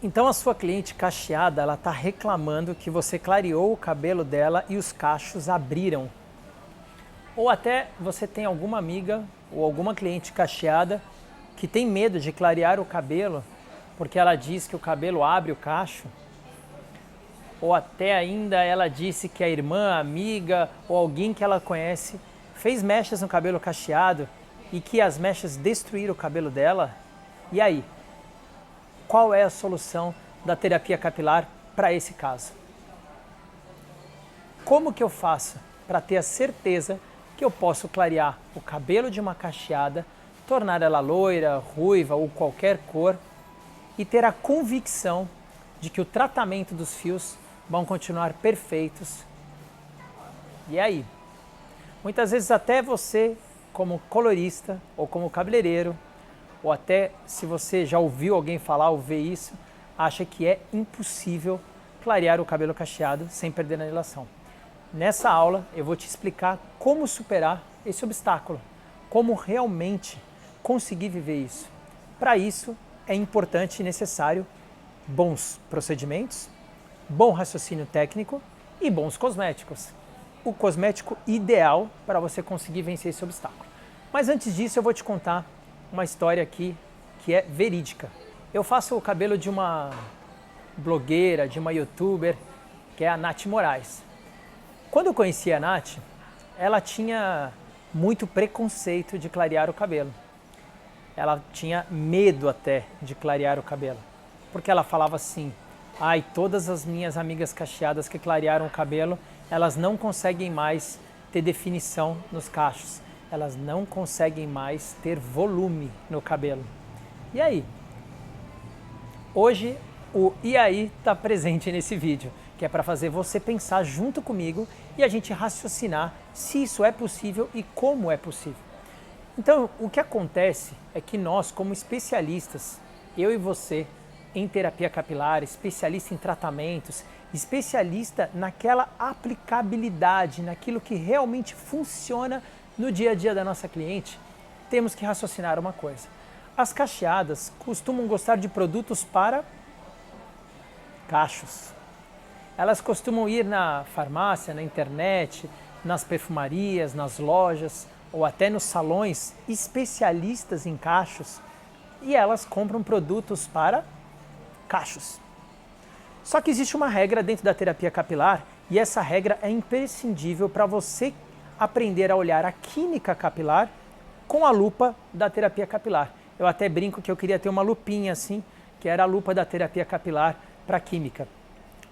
Então a sua cliente cacheada, ela está reclamando que você clareou o cabelo dela e os cachos abriram. Ou até você tem alguma amiga ou alguma cliente cacheada que tem medo de clarear o cabelo porque ela diz que o cabelo abre o cacho. Ou até ainda ela disse que a irmã, a amiga ou alguém que ela conhece fez mechas no cabelo cacheado e que as mechas destruíram o cabelo dela. E aí? Qual é a solução da terapia capilar para esse caso? Como que eu faço para ter a certeza que eu posso clarear o cabelo de uma cacheada, tornar ela loira, ruiva ou qualquer cor e ter a convicção de que o tratamento dos fios vão continuar perfeitos? E aí? Muitas vezes até você, como colorista ou como cabeleireiro, ou até se você já ouviu alguém falar ou ver isso, acha que é impossível clarear o cabelo cacheado sem perder a nilação. Nessa aula eu vou te explicar como superar esse obstáculo, como realmente conseguir viver isso. Para isso é importante e necessário bons procedimentos, bom raciocínio técnico e bons cosméticos. O cosmético ideal para você conseguir vencer esse obstáculo. Mas antes disso eu vou te contar uma história aqui que é verídica. Eu faço o cabelo de uma blogueira, de uma youtuber, que é a Nath Moraes. Quando eu conheci a Nath, ela tinha muito preconceito de clarear o cabelo. Ela tinha medo até de clarear o cabelo, porque ela falava assim: ai, todas as minhas amigas cacheadas que clarearam o cabelo, elas não conseguem mais ter definição nos cachos. Elas não conseguem mais ter volume no cabelo. E aí? Hoje o "e aí" está presente nesse vídeo, que é para fazer você pensar junto comigo e a gente raciocinar se isso é possível e como é possível. Então, o que acontece é que nós, como especialistas, eu e você, em terapia capilar, especialista em tratamentos, especialista naquela aplicabilidade, naquilo que realmente funciona no dia a dia da nossa cliente, temos que raciocinar uma coisa. As cacheadas costumam gostar de produtos para cachos. Elas costumam ir na farmácia, na internet, nas perfumarias, nas lojas ou até nos salões especialistas em cachos e elas compram produtos para cachos. Só que existe uma regra dentro da terapia capilar e essa regra é imprescindível para você aprender a olhar a química capilar com a lupa da terapia capilar. Eu até brinco que eu queria ter uma lupinha assim, que era a lupa da terapia capilar para química.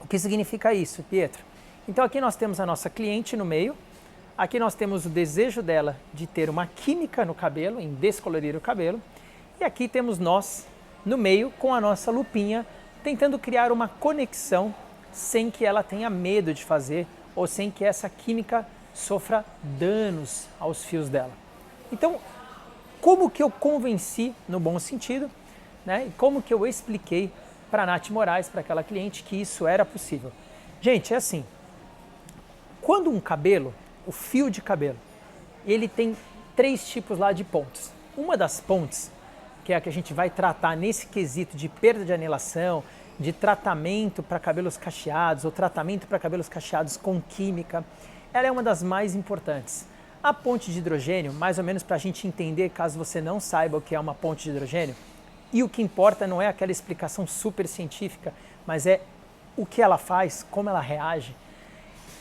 O que significa isso, Pietro? Então aqui nós temos a nossa cliente no meio, aqui nós temos o desejo dela de ter uma química no cabelo, em descolorir o cabelo, e aqui temos nós no meio com a nossa lupinha, tentando criar uma conexão sem que ela tenha medo de fazer ou sem que essa química sofra danos aos fios dela. Então, como que eu convenci, no bom sentido, né, e como que eu expliquei para a Nath Moraes, para aquela cliente, que isso era possível? Gente, é assim, quando um cabelo, o fio de cabelo, ele tem 3 tipos lá de pontes. Uma das pontes, que é a que a gente vai tratar nesse quesito de perda de anilação, de tratamento para cabelos cacheados ou tratamento para cabelos cacheados com química, ela é uma das mais importantes. A ponte de hidrogênio, mais ou menos para a gente entender, caso você não saiba o que é uma ponte de hidrogênio, e o que importa não é aquela explicação super científica, mas é o que ela faz, como ela reage,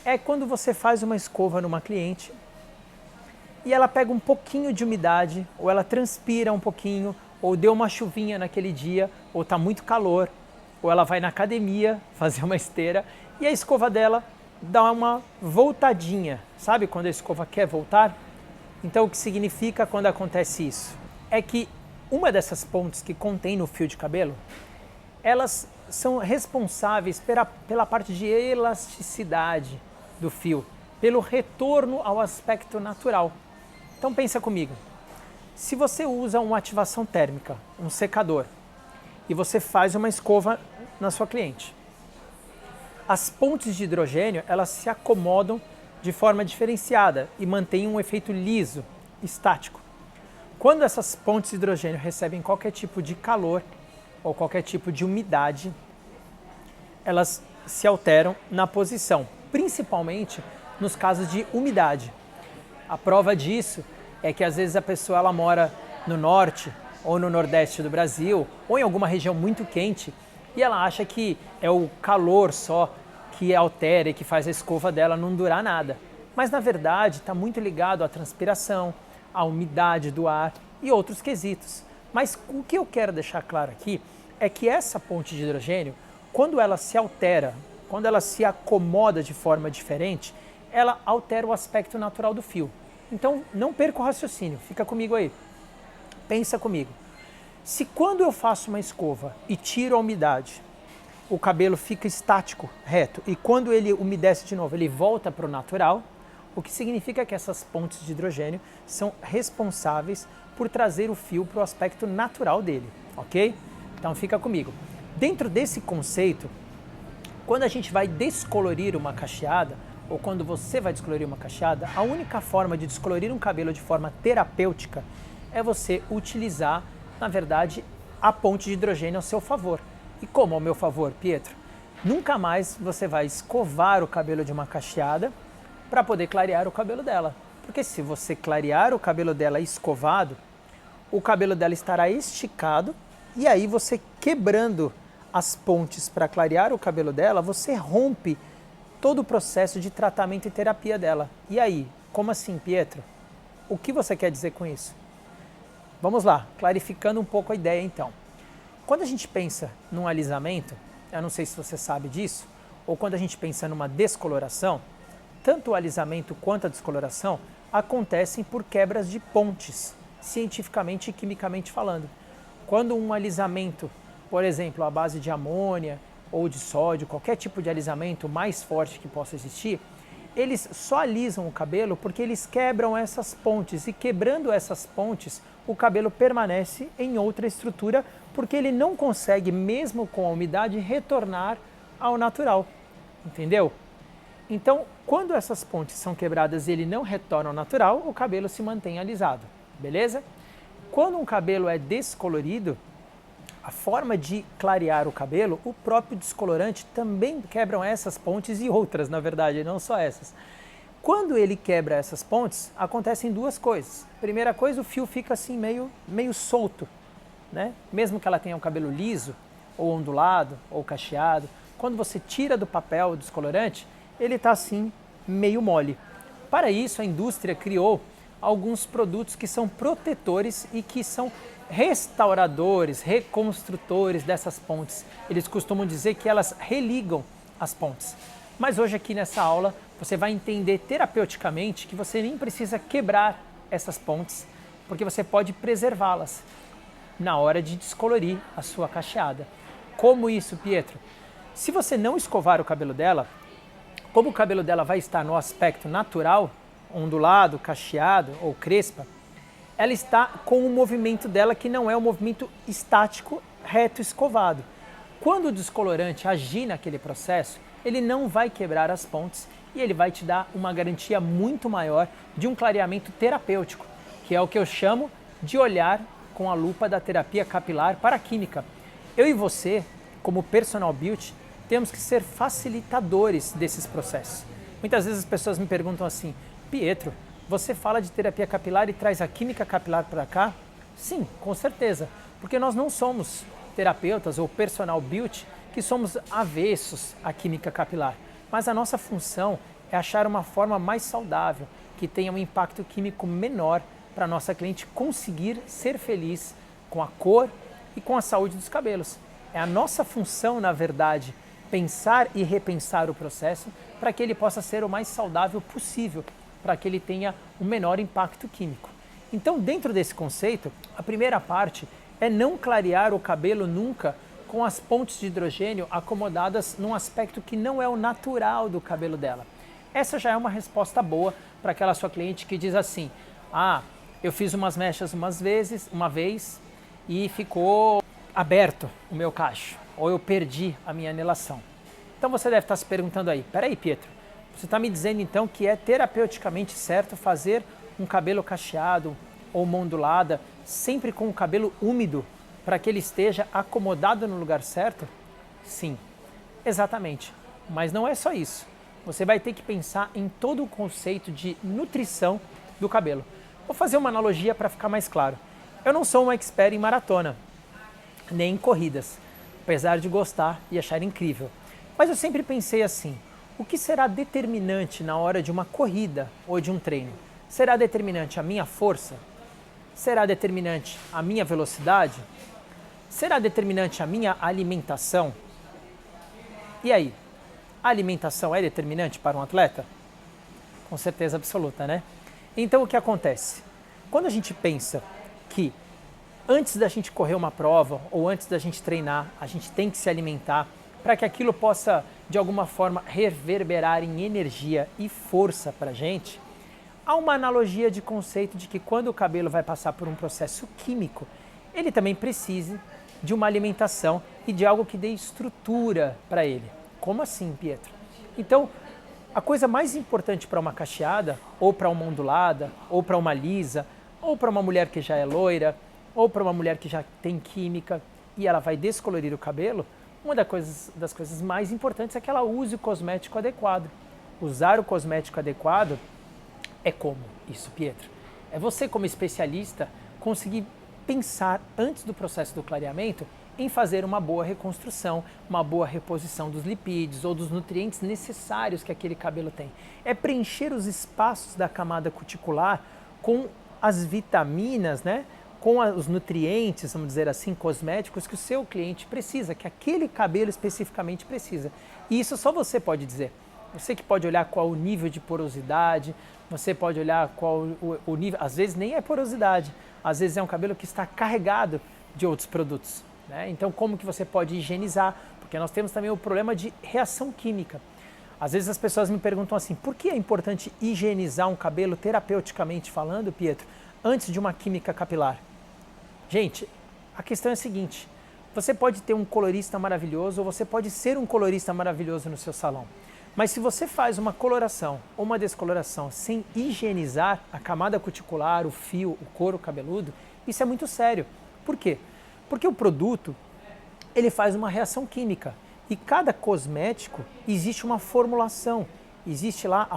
é quando você faz uma escova numa cliente e ela pega um pouquinho de umidade, ou ela transpira um pouquinho, ou deu uma chuvinha naquele dia, ou está muito calor, ou ela vai na academia fazer uma esteira e a escova dela dá uma voltadinha. Sabe quando a escova quer voltar? Então o que significa quando acontece isso? É que uma dessas pontes que contém no fio de cabelo, elas são responsáveis pela parte de elasticidade do fio, pelo retorno ao aspecto natural. Então pensa comigo, se você usa uma ativação térmica, um secador, e você faz uma escova na sua cliente, as pontes de hidrogênio, elas se acomodam de forma diferenciada e mantêm um efeito liso, estático. Quando essas pontes de hidrogênio recebem qualquer tipo de calor, ou qualquer tipo de umidade, elas se alteram na posição, principalmente nos casos de umidade. A prova disso é que às vezes a pessoa ela mora no norte ou no nordeste do Brasil ou em alguma região muito quente e ela acha que é o calor só que altera e que faz a escova dela não durar nada. Mas na verdade está muito ligado à transpiração, à umidade do ar e outros quesitos. Mas o que eu quero deixar claro aqui é que essa ponte de hidrogênio, quando ela se altera, quando ela se acomoda de forma diferente, ela altera o aspecto natural do fio. Então não perca o raciocínio, fica comigo aí. Pensa comigo. Se quando eu faço uma escova e tiro a umidade, o cabelo fica estático, reto, e quando ele umedece de novo, ele volta para o natural, o que significa que essas pontes de hidrogênio são responsáveis por trazer o fio para o aspecto natural dele, ok? Então fica comigo. Dentro desse conceito, quando a gente vai descolorir uma cacheada, ou quando você vai descolorir uma cacheada, a única forma de descolorir um cabelo de forma terapêutica é você utilizar, na verdade, a ponte de hidrogênio ao seu favor. E como ao meu favor, Pietro? Nunca mais você vai escovar o cabelo de uma cacheada para poder clarear o cabelo dela. Porque se você clarear o cabelo dela escovado, o cabelo dela estará esticado e aí você quebrando as pontes para clarear o cabelo dela, você rompe todo o processo de tratamento e terapia dela. E aí, como assim, Pietro? O que você quer dizer com isso? Vamos lá, clarificando um pouco a ideia então. Quando a gente pensa num alisamento, eu não sei se você sabe disso, ou quando a gente pensa numa descoloração, tanto o alisamento quanto a descoloração acontecem por quebras de pontes, cientificamente e quimicamente falando. Quando um alisamento, por exemplo, à base de amônia ou de sódio, qualquer tipo de alisamento mais forte que possa existir, eles só alisam o cabelo porque eles quebram essas pontes e quebrando essas pontes, o cabelo permanece em outra estrutura porque ele não consegue, mesmo com a umidade, retornar ao natural, entendeu? Então, quando essas pontes são quebradas e ele não retorna ao natural, o cabelo se mantém alisado, beleza? Quando um cabelo é descolorido, a forma de clarear o cabelo, o próprio descolorante também quebram essas pontes e outras, na verdade, não só essas. Quando ele quebra essas pontes, acontecem duas coisas. Primeira coisa, o fio fica assim meio solto, né? Mesmo que ela tenha um cabelo liso, ou ondulado, ou cacheado, quando você tira do papel o descolorante, ele está assim meio mole. Para isso, a indústria criou alguns produtos que são protetores e que são restauradores, reconstrutores dessas pontes. Eles costumam dizer que elas religam as pontes. Mas hoje aqui nessa aula você vai entender terapeuticamente que você nem precisa quebrar essas pontes, porque você pode preservá-las na hora de descolorir a sua cacheada. Como isso, Pietro? Se você não escovar o cabelo dela, como o cabelo dela vai estar no aspecto natural, ondulado, cacheado ou crespa, ela está com o movimento dela que não é um movimento estático, reto, escovado. Quando o descolorante agir naquele processo, ele não vai quebrar as pontes e ele vai te dar uma garantia muito maior de um clareamento terapêutico, que é o que eu chamo de olhar com a lupa da terapia capilar para a química. Eu e você, como personal beauty, temos que ser facilitadores desses processos. Muitas vezes as pessoas me perguntam assim, Pietro, você fala de terapia capilar e traz a química capilar para cá? Sim, com certeza, porque nós não somos terapeutas ou personal beauty que somos avessos à química capilar, mas a nossa função é achar uma forma mais saudável, que tenha um impacto químico menor para a nossa cliente conseguir ser feliz com a cor e com a saúde dos cabelos. É a nossa função, na verdade, pensar e repensar o processo para que ele possa ser o mais saudável possível, para que ele tenha o menor impacto químico. Então, dentro desse conceito, a primeira parte é não clarear o cabelo nunca com as pontes de hidrogênio acomodadas num aspecto que não é o natural do cabelo dela. Essa já é uma resposta boa para aquela sua cliente que diz assim, eu fiz umas mechas uma vez e ficou aberto o meu cacho, ou eu perdi a minha anelação. Então você deve estar se perguntando aí, peraí Pietro, você está me dizendo então que é terapeuticamente certo fazer um cabelo cacheado ou uma ondulada sempre com o cabelo úmido para que ele esteja acomodado no lugar certo? Sim, exatamente. Mas não é só isso. Você vai ter que pensar em todo o conceito de nutrição do cabelo. Vou fazer uma analogia para ficar mais claro. Eu não sou um expert em maratona, nem em corridas, apesar de gostar e achar incrível. Mas eu sempre pensei assim, o que será determinante na hora de uma corrida ou de um treino? Será determinante a minha força? Será determinante a minha velocidade? Será determinante a minha alimentação? E aí, a alimentação é determinante para um atleta? Com certeza absoluta, né? Então o que acontece? Quando a gente pensa que antes da gente correr uma prova ou antes da gente treinar, a gente tem que se alimentar para que aquilo possa, de alguma forma, reverberar em energia e força para a gente, há uma analogia de conceito de que quando o cabelo vai passar por um processo químico, ele também precisa de uma alimentação e de algo que dê estrutura para ele. Como assim, Pietro? Então, a coisa mais importante para uma cacheada, ou para uma ondulada, ou para uma lisa, ou para uma mulher que já é loira, ou para uma mulher que já tem química e ela vai descolorir o cabelo, uma das coisas mais importantes é que ela use o cosmético adequado. Usar o cosmético adequado é como isso, Pietro? É você, como especialista, conseguir pensar antes do processo do clareamento em fazer uma boa reconstrução, uma boa reposição dos lipídios ou dos nutrientes necessários que aquele cabelo tem. É preencher os espaços da camada cuticular com as vitaminas, né? Com os nutrientes, vamos dizer assim, cosméticos que o seu cliente precisa, que aquele cabelo especificamente precisa. E isso só você pode dizer. Você que pode olhar qual o nível de porosidade, você pode olhar qual o nível, às vezes nem é porosidade, às vezes é um cabelo que está carregado de outros produtos, né? Então como que você pode higienizar? Porque nós temos também o problema de reação química. Às vezes as pessoas me perguntam assim, por que é importante higienizar um cabelo terapeuticamente falando, Pietro, antes de uma química capilar? Gente, a questão é a seguinte, você pode ter um colorista maravilhoso ou você pode ser um colorista maravilhoso no seu salão. Mas se você faz uma coloração ou uma descoloração sem higienizar a camada cuticular, o fio, o couro cabeludo, isso é muito sério. Por quê? Porque o produto, ele faz uma reação química e cada cosmético existe uma formulação, existe lá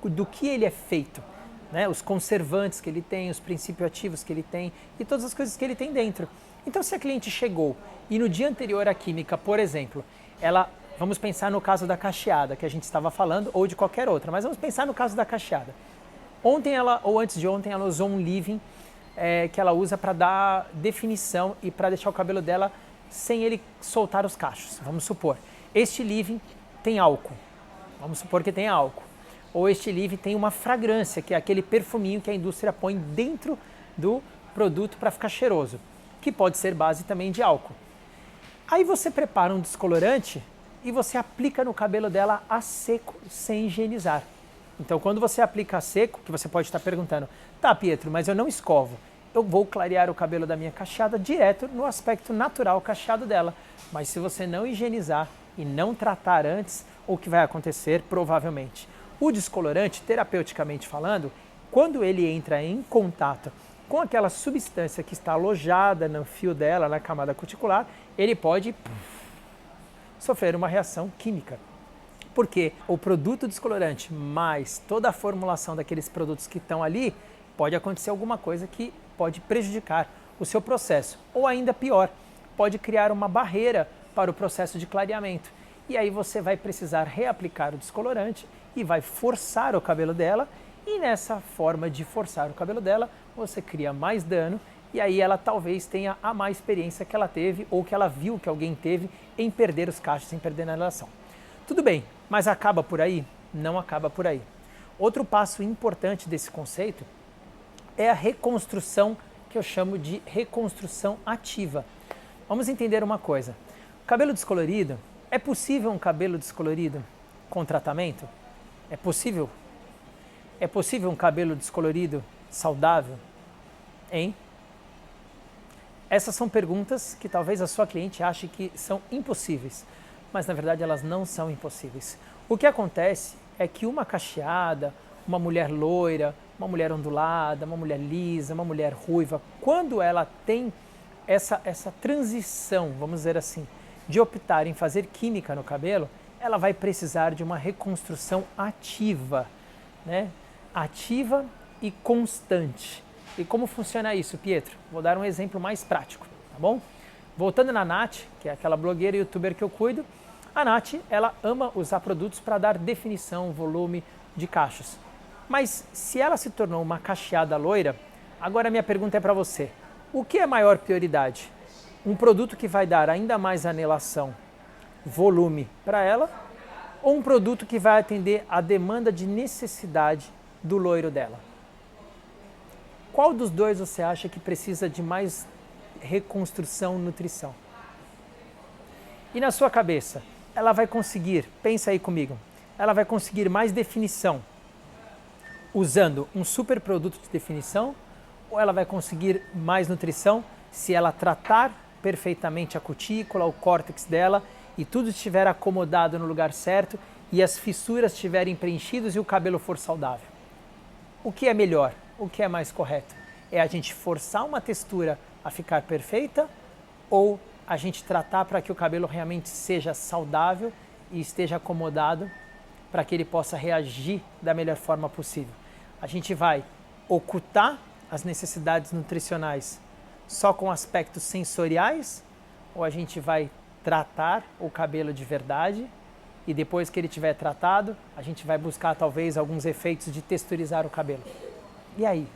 do que ele é feito, né? Os conservantes que ele tem, os princípios ativos que ele tem e todas as coisas que ele tem dentro. Então se a cliente chegou e no dia anterior à química, por exemplo, vamos pensar no caso da cacheada que a gente estava falando ou de qualquer outra, mas vamos pensar no caso da cacheada. Ontem ou antes de ontem ela usou um leave-in que ela usa para dar definição e para deixar o cabelo dela sem ele soltar os cachos, vamos supor. Este leave-in tem álcool, vamos supor que tenha álcool. Ou este leave-in tem uma fragrância, que é aquele perfuminho que a indústria põe dentro do produto para ficar cheiroso, que pode ser base também de álcool. Aí você prepara um descolorante e você aplica no cabelo dela a seco, sem higienizar. Então quando você aplica a seco, que você pode estar perguntando, tá Pietro, mas eu não escovo, eu vou clarear o cabelo da minha cacheada direto no aspecto natural cacheado dela. Mas se você não higienizar e não tratar antes, o que vai acontecer provavelmente? O descolorante, terapeuticamente falando, quando ele entra em contato com aquela substância que está alojada no fio dela, na camada cuticular, ele pode sofrer uma reação química. Porque o produto descolorante mais toda a formulação daqueles produtos que estão ali, pode acontecer alguma coisa que pode prejudicar o seu processo. Ou ainda pior, pode criar uma barreira para o processo de clareamento. E aí você vai precisar reaplicar o descolorante e vai forçar o cabelo dela. E nessa forma de forçar o cabelo dela, você cria mais dano e aí ela talvez tenha a má experiência que ela teve ou que ela viu que alguém teve em perder os cachos, em perder na relação. Tudo bem, mas acaba por aí? Não acaba por aí. Outro passo importante desse conceito é a reconstrução, que eu chamo de reconstrução ativa. Vamos entender uma coisa. Cabelo descolorido, é possível um cabelo descolorido com tratamento? É possível? É possível um cabelo descolorido saudável? Hein? Essas são perguntas que talvez a sua cliente ache que são impossíveis, mas na verdade elas não são impossíveis. O que acontece é que uma cacheada, uma mulher loira, uma mulher ondulada, uma mulher lisa, uma mulher ruiva, quando ela tem essa transição, vamos dizer assim, de optar em fazer química no cabelo, ela vai precisar de uma reconstrução ativa, né? Ativa e constante. E como funciona isso, Pietro? Vou dar um exemplo mais prático, tá bom? Voltando na Nath, que é aquela blogueira e youtuber que eu cuido, a Nath, ela ama usar produtos para dar definição, volume de cachos. Mas se ela se tornou uma cacheada loira, agora minha pergunta é para você. O que é maior prioridade? Um produto que vai dar ainda mais anelação, volume para ela, ou um produto que vai atender a demanda de necessidade do loiro dela? Qual dos dois você acha que precisa de mais reconstrução, nutrição? E na sua cabeça, ela vai conseguir, pensa aí comigo, ela vai conseguir mais definição usando um super produto de definição, ou ela vai conseguir mais nutrição se ela tratar perfeitamente a cutícula, o córtex dela e tudo estiver acomodado no lugar certo e as fissuras estiverem preenchidas e o cabelo for saudável? O que é melhor? O que é mais correto? É a gente forçar uma textura a ficar perfeita ou a gente tratar para que o cabelo realmente seja saudável e esteja acomodado para que ele possa reagir da melhor forma possível? A gente vai ocultar as necessidades nutricionais só com aspectos sensoriais ou a gente vai tratar o cabelo de verdade e depois que ele tiver tratado, a gente vai buscar talvez alguns efeitos de texturizar o cabelo? E aí?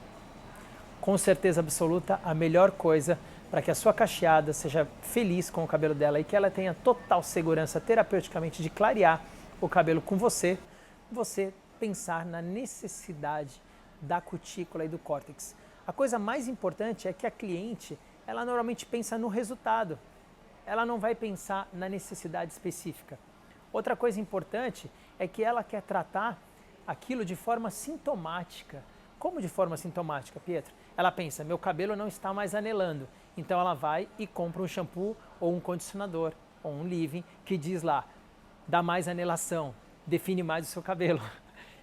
Com certeza absoluta, a melhor coisa para que a sua cacheada seja feliz com o cabelo dela e que ela tenha total segurança terapeuticamente de clarear o cabelo com você, você pensar na necessidade da cutícula e do córtex. A coisa mais importante é que a cliente, ela normalmente pensa no resultado, ela não vai pensar na necessidade específica. Outra coisa importante é que ela quer tratar aquilo de forma sintomática. Como de forma sintomática, Pietro? Ela pensa, meu cabelo não está mais anelando, então ela vai e compra um shampoo ou um condicionador ou um leave-in que diz lá, dá mais anelação, define mais o seu cabelo.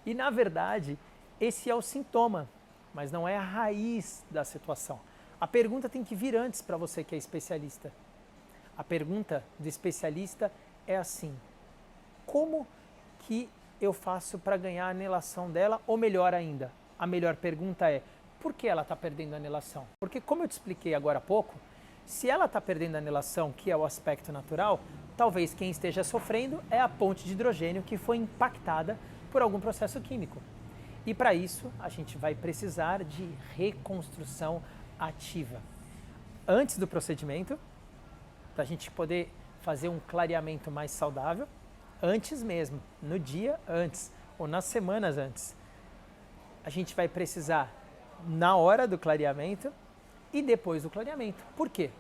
E na verdade, esse é o sintoma, mas não é a raiz da situação. A pergunta tem que vir antes para você que é especialista. A pergunta do especialista é assim, como que eu faço para ganhar a anelação dela? Ou melhor ainda, a melhor pergunta é, por que ela está perdendo a anelação? Porque como eu te expliquei agora há pouco, se ela está perdendo a anelação, que é o aspecto natural, talvez quem esteja sofrendo é a ponte de hidrogênio que foi impactada por algum processo químico. E para isso, a gente vai precisar de reconstrução ativa. Antes do procedimento, para a gente poder fazer um clareamento mais saudável, antes mesmo, no dia antes ou nas semanas antes. A gente vai precisar na hora do clareamento e depois do clareamento. Por quê?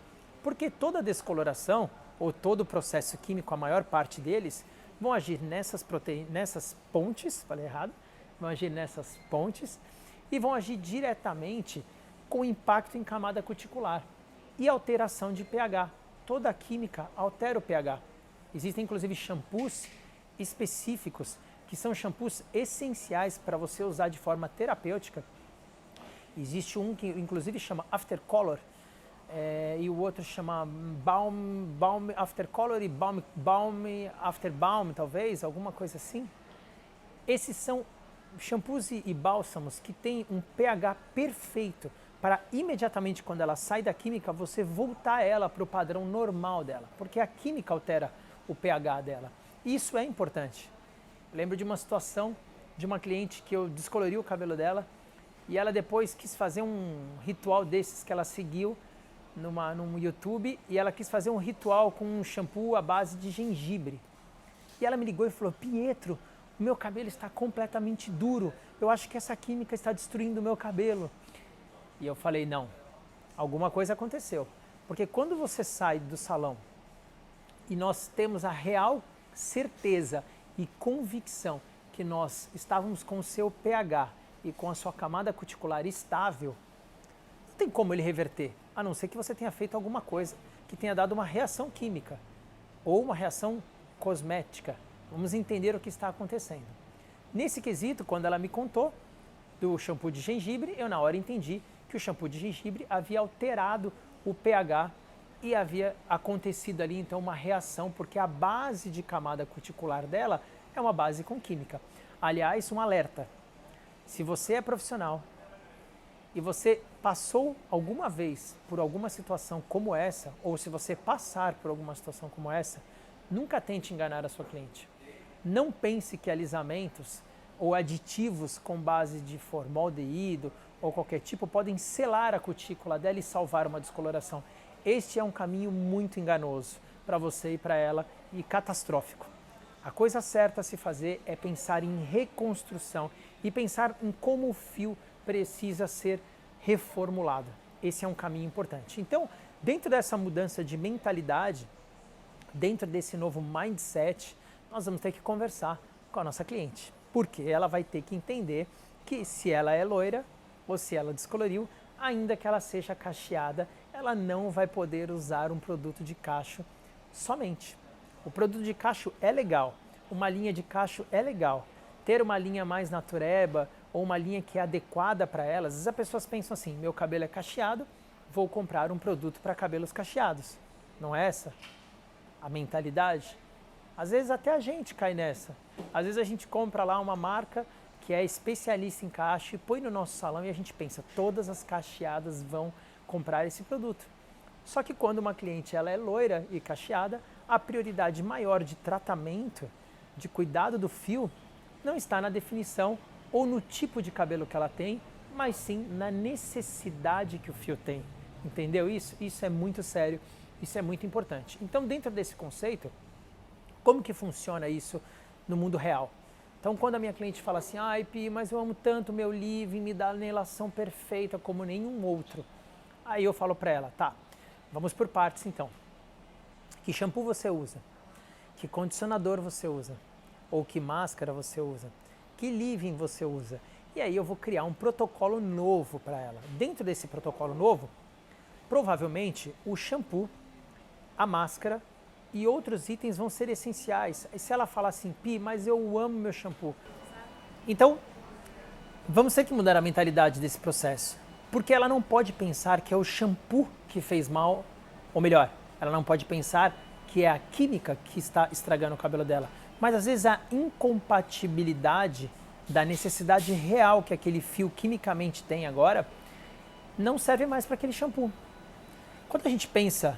Porque toda descoloração ou todo o processo químico, a maior parte deles, vão agir nessas pontes, falei errado, vão agir nessas pontes e vão agir diretamente com impacto em camada cuticular e alteração de pH. Toda a química altera o pH. Existem inclusive shampoos específicos que são shampoos essenciais para você usar de forma terapêutica. Existe um que inclusive chama After Color e o outro chama Balm After Color e Balm After Balm, talvez, alguma coisa assim. Esses são shampoos e bálsamos que têm um pH perfeito para imediatamente quando ela sai da química você voltar ela para o padrão normal dela, porque a química altera o pH dela. Isso é importante. Eu lembro de uma situação de uma cliente que eu descolori o cabelo dela e ela depois quis fazer um ritual desses que ela seguiu num YouTube e ela quis fazer um ritual com um shampoo à base de gengibre. E ela me ligou e falou, Pietro, o meu cabelo está completamente duro, eu acho que essa química está destruindo o meu cabelo. E eu falei, não, alguma coisa aconteceu. Porque quando você sai do salão e nós temos a real certeza e convicção que nós estávamos com o seu pH e com a sua camada cuticular estável, não tem como ele reverter, a não ser que você tenha feito alguma coisa que tenha dado uma reação química ou uma reação cosmética. Vamos entender o que está acontecendo. Nesse quesito, quando ela me contou do shampoo de gengibre, eu na hora entendi que o shampoo de gengibre havia alterado o pH e havia acontecido ali então uma reação, porque a base de camada cuticular dela é uma base com química. Aliás, um alerta, se você é profissional e você passou alguma vez por alguma situação como essa, ou se você passar por alguma situação como essa, nunca tente enganar a sua cliente. Não pense que alisamentos ou aditivos com base de formaldeído ou qualquer tipo podem selar a cutícula dela e salvar uma descoloração. Este é um caminho muito enganoso para você e para ela e catastrófico. A coisa certa a se fazer é pensar em reconstrução e pensar em como o fio precisa ser reformulado. Esse é um caminho importante. Então, dentro dessa mudança de mentalidade, dentro desse novo mindset, nós vamos ter que conversar com a nossa cliente, porque ela vai ter que entender que se ela é loira ou se ela descoloriu, ainda que ela seja cacheada, ela não vai poder usar um produto de cacho somente. O produto de cacho é legal, uma linha de cacho é legal. Ter uma linha mais natureba ou uma linha que é adequada para elas, às vezes as pessoas pensam assim, meu cabelo é cacheado, vou comprar um produto para cabelos cacheados. Não é essa a mentalidade? Às vezes até a gente cai nessa. Às vezes a gente compra lá uma marca que é especialista em cacho e põe no nosso salão e a gente pensa, todas as cacheadas vão comprar esse produto. Só que quando uma cliente ela é loira e cacheada, a prioridade maior de tratamento, de cuidado do fio, não está na definição ou no tipo de cabelo que ela tem, mas sim na necessidade que o fio tem. Entendeu isso? Isso é muito sério, isso é muito importante. Então, dentro desse conceito, como que funciona isso no mundo real? Então, quando a minha cliente fala assim, ai Pi, mas eu amo tanto meu Living, me dá a anelação perfeita como nenhum outro. Aí eu falo para ela, tá, vamos por partes então. Que shampoo você usa? Que condicionador você usa? Ou que máscara você usa? Que leave-in você usa? E aí eu vou criar um protocolo novo para ela. Dentro desse protocolo novo, provavelmente o shampoo, a máscara e outros itens vão ser essenciais. E se ela falar assim, Pi, mas eu amo meu shampoo. Então, vamos ter que mudar a mentalidade desse processo. Porque ela não pode pensar que é o shampoo que fez mal, ou melhor, ela não pode pensar que é a química que está estragando o cabelo dela. Mas às vezes a incompatibilidade da necessidade real que aquele fio quimicamente tem agora não serve mais para aquele shampoo. Quando a gente pensa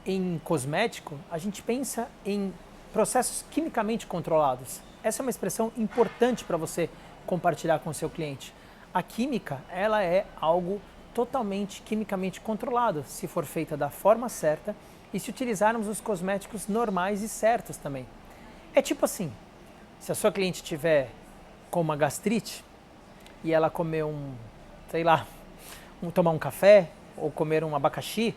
em cosmético, a gente pensa em processos quimicamente controlados. Essa é uma expressão importante para você compartilhar com o seu cliente. A química, ela é algo totalmente quimicamente controlado, se for feita da forma certa e se utilizarmos os cosméticos normais e certos também. É tipo assim, se a sua cliente tiver com uma gastrite e ela comer tomar um café ou comer um abacaxi,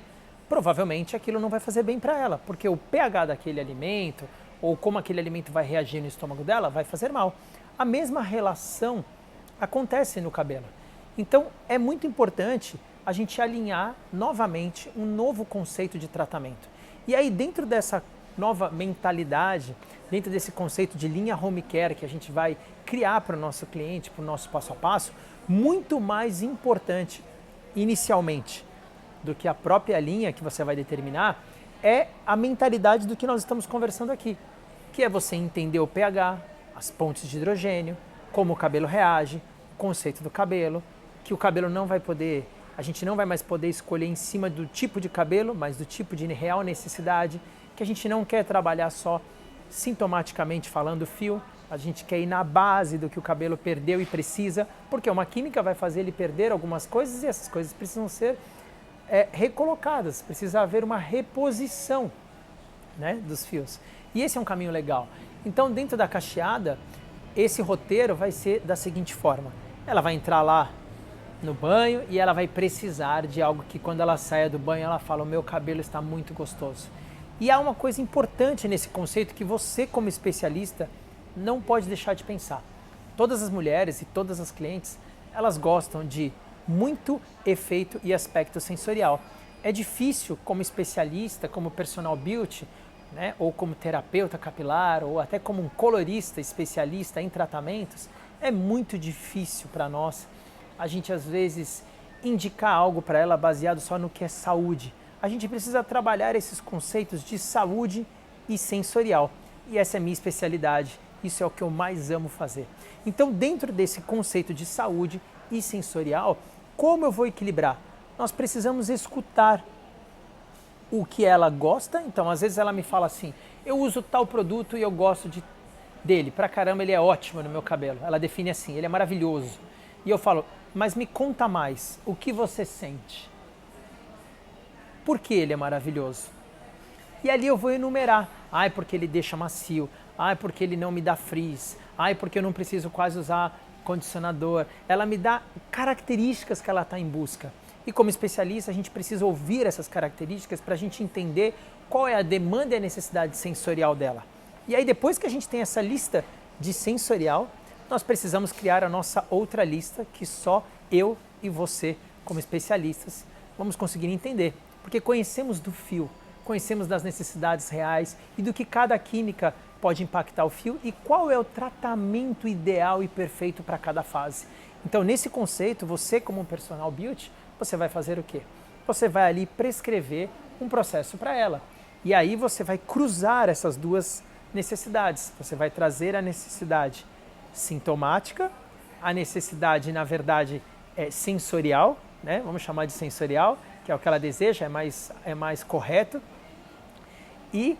provavelmente aquilo não vai fazer bem para ela, porque o pH daquele alimento ou como aquele alimento vai reagir no estômago dela vai fazer mal. A mesma relação acontece no cabelo. Então é muito importante a gente alinhar novamente um novo conceito de tratamento. E aí dentro dessa nova mentalidade, dentro desse conceito de linha home care que a gente vai criar para o nosso cliente, para o nosso passo a passo, muito mais importante inicialmente do que a própria linha que você vai determinar é a mentalidade do que nós estamos conversando aqui, que é você entender o pH, as pontes de hidrogênio, como o cabelo reage, o conceito do cabelo, que o cabelo não vai poder, a gente não vai mais poder escolher em cima do tipo de cabelo, mas do tipo de real necessidade, que a gente não quer trabalhar só sintomaticamente falando fio, a gente quer ir na base do que o cabelo perdeu e precisa, porque uma química vai fazer ele perder algumas coisas e essas coisas precisam ser recolocadas, precisa haver uma reposição, né, dos fios. E esse é um caminho legal. Então, dentro da cacheada, esse roteiro vai ser da seguinte forma. Ela vai entrar lá no banho e ela vai precisar de algo que quando ela saia do banho, ela fala, o meu cabelo está muito gostoso. E há uma coisa importante nesse conceito que você, como especialista, não pode deixar de pensar. Todas as mulheres e todas as clientes, elas gostam de muito efeito e aspecto sensorial. É difícil, como especialista, como personal beauty, né, ou como terapeuta capilar, ou até como um colorista especialista em tratamentos, é muito difícil para nós a gente às vezes indicar algo para ela baseado só no que é saúde. A gente precisa trabalhar esses conceitos de saúde e sensorial. E essa é a minha especialidade, isso é o que eu mais amo fazer. Então, dentro desse conceito de saúde e sensorial, como eu vou equilibrar? Nós precisamos escutar o que ela gosta. Então, às vezes ela me fala assim, eu uso tal produto e eu gosto dele, pra caramba, ele é ótimo no meu cabelo. Ela define assim, ele é maravilhoso. E eu falo, mas me conta mais, o que você sente? Por que ele é maravilhoso? E ali eu vou enumerar. Ai, porque ele deixa macio. Ai, porque ele não me dá frizz. Ai, porque eu não preciso quase usar condicionador. Ela me dá características que ela está em busca. E como especialista, a gente precisa ouvir essas características para a gente entender qual é a demanda e a necessidade sensorial dela. E aí, depois que a gente tem essa lista de sensorial, nós precisamos criar a nossa outra lista que só eu e você, como especialistas, vamos conseguir entender. Porque conhecemos do fio, conhecemos das necessidades reais e do que cada química pode impactar o fio e qual é o tratamento ideal e perfeito para cada fase. Então, nesse conceito, você como um personal beauty, você vai fazer o quê? Você vai ali prescrever um processo para ela. E aí você vai cruzar essas duas necessidades. Você vai trazer a necessidade sintomática, a necessidade, na verdade, sensorial, né? Vamos chamar de sensorial, que é o que ela deseja, é mais correto, e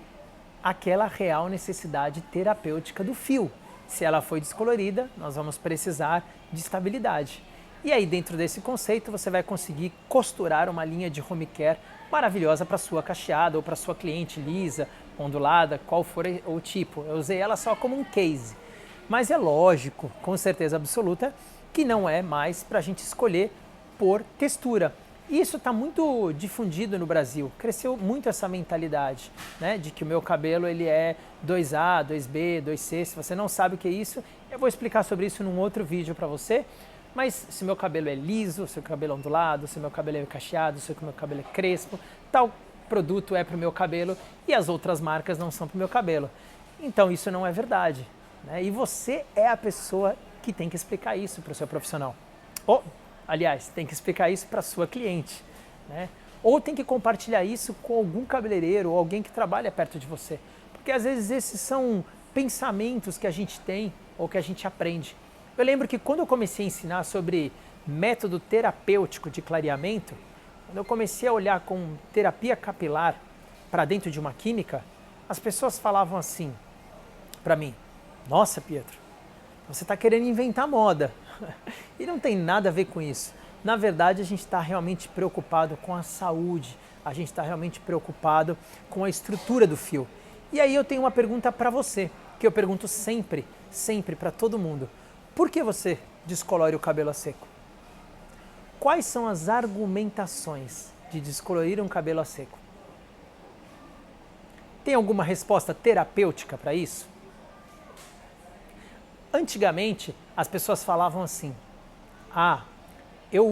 aquela real necessidade terapêutica do fio. Se ela foi descolorida, nós vamos precisar de estabilidade. E aí, dentro desse conceito, você vai conseguir costurar uma linha de home care maravilhosa para sua cacheada ou para sua cliente lisa, ondulada, qual for o tipo. Eu usei ela só como um case. Mas é lógico, com certeza absoluta, que não é mais para a gente escolher por textura. E isso está muito difundido no Brasil, cresceu muito essa mentalidade, né, de que o meu cabelo ele é 2A, 2B, 2C. Se você não sabe o que é isso, eu vou explicar sobre isso num outro vídeo para você. Mas se o meu cabelo é liso, se o cabelo é ondulado, se o meu cabelo é cacheado, se o meu cabelo é crespo, tal produto é para o meu cabelo e as outras marcas não são para o meu cabelo. Então isso não é verdade, né? E você é a pessoa que tem que explicar isso para o seu profissional. Aliás, tem que explicar isso para a sua cliente, né? Ou tem que compartilhar isso com algum cabeleireiro ou alguém que trabalha perto de você. Porque às vezes esses são pensamentos que a gente tem ou que a gente aprende. Eu lembro que quando eu comecei a ensinar sobre método terapêutico de clareamento, quando eu comecei a olhar com terapia capilar para dentro de uma química, as pessoas falavam assim para mim, nossa, Pietro, você está querendo inventar moda. E não tem nada a ver com isso. Na verdade, a gente está realmente preocupado com a saúde, a gente está realmente preocupado com a estrutura do fio. E aí eu tenho uma pergunta para você, que eu pergunto sempre para todo mundo. Por que você descolore o cabelo a seco? Quais são as argumentações de descolorir um cabelo a seco? Tem alguma resposta terapêutica para isso? Antigamente, as pessoas falavam assim, eu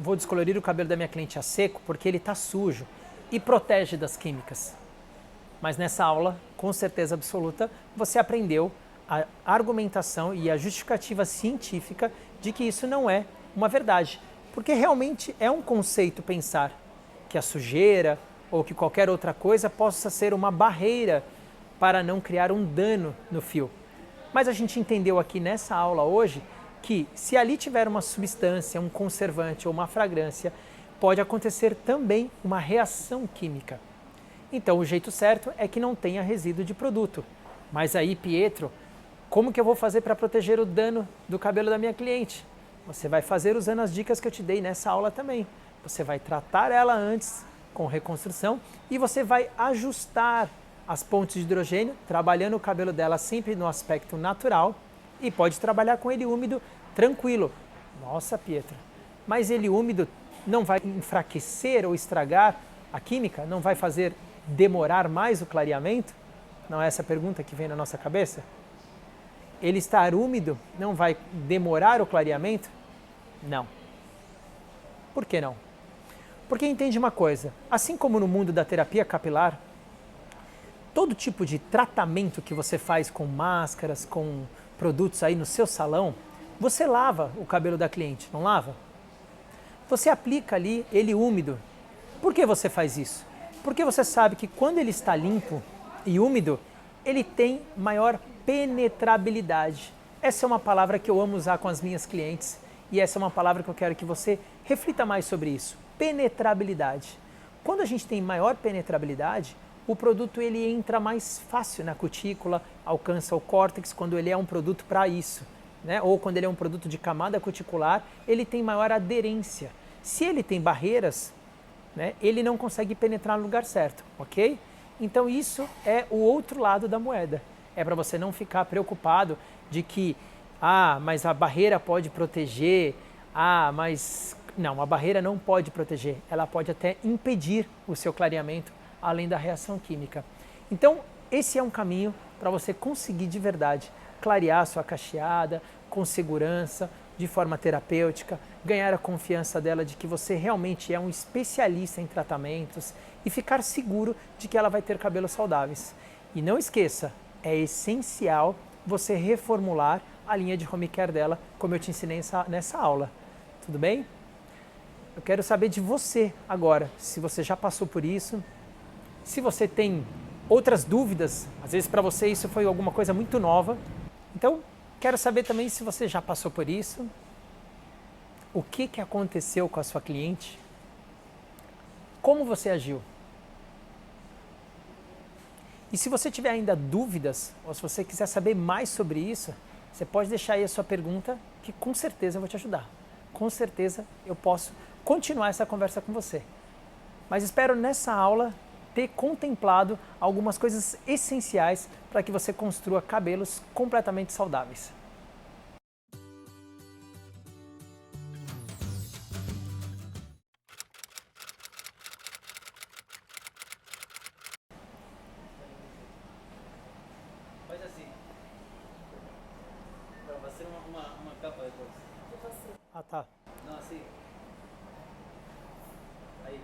vou descolorir o cabelo da minha cliente a seco porque ele está sujo e protege das químicas. Mas nessa aula, com certeza absoluta, você aprendeu a argumentação e a justificativa científica de que isso não é uma verdade. Porque realmente é um conceito pensar que a sujeira ou que qualquer outra coisa possa ser uma barreira para não criar um dano no fio. Mas a gente entendeu aqui nessa aula hoje que se ali tiver uma substância, um conservante ou uma fragrância, pode acontecer também uma reação química. Então o jeito certo é que não tenha resíduo de produto. Mas aí, Pietro, como que eu vou fazer para proteger o dano do cabelo da minha cliente? Você vai fazer usando as dicas que eu te dei nessa aula também. Você vai tratar ela antes com reconstrução e você vai ajustar as pontes de hidrogênio, trabalhando o cabelo dela sempre no aspecto natural e pode trabalhar com ele úmido tranquilo. Nossa, Pietro, mas ele úmido não vai enfraquecer ou estragar a química? Não vai fazer demorar mais o clareamento? Não é essa a pergunta que vem na nossa cabeça? Ele estar úmido não vai demorar o clareamento? Não. Por que não? Porque entende uma coisa, assim como no mundo da terapia capilar, todo tipo de tratamento que você faz com máscaras, com produtos aí no seu salão, você lava o cabelo da cliente, não lava? Você aplica ali ele úmido. Por que você faz isso? Porque você sabe que quando ele está limpo e úmido, ele tem maior penetrabilidade. Essa é uma palavra que eu amo usar com as minhas clientes e essa é uma palavra que eu quero que você reflita mais sobre isso. Penetrabilidade. Quando a gente tem maior penetrabilidade, o produto ele entra mais fácil na cutícula, alcança o córtex quando ele é um produto para isso, né? Ou quando ele é um produto de camada cuticular, ele tem maior aderência. Se ele tem barreiras, né, ele não consegue penetrar no lugar certo, ok? Então isso é o outro lado da moeda. É para você não ficar preocupado de que, mas a barreira pode proteger, mas não, a barreira não pode proteger, ela pode até impedir o seu clareamento, além da reação química. Então, esse é um caminho para você conseguir de verdade clarear a sua cacheada com segurança, de forma terapêutica, ganhar a confiança dela de que você realmente é um especialista em tratamentos e ficar seguro de que ela vai ter cabelos saudáveis. E não esqueça, é essencial você reformular a linha de home care dela, como eu te ensinei nessa aula. Tudo bem? Eu quero saber de você agora, se você já passou por isso, se você tem outras dúvidas, às vezes para você isso foi alguma coisa muito nova. Então, quero saber também se você já passou por isso, o que aconteceu com a sua cliente, como você agiu. E se você tiver ainda dúvidas, ou se você quiser saber mais sobre isso, você pode deixar aí a sua pergunta, que com certeza eu vou te ajudar. Com certeza eu posso continuar essa conversa com você. Mas espero nessa aula ter contemplado algumas coisas essenciais para que você construa cabelos completamente saudáveis. Faz assim. Vai ser uma capa depois. Ah, tá. Não, assim. Aí.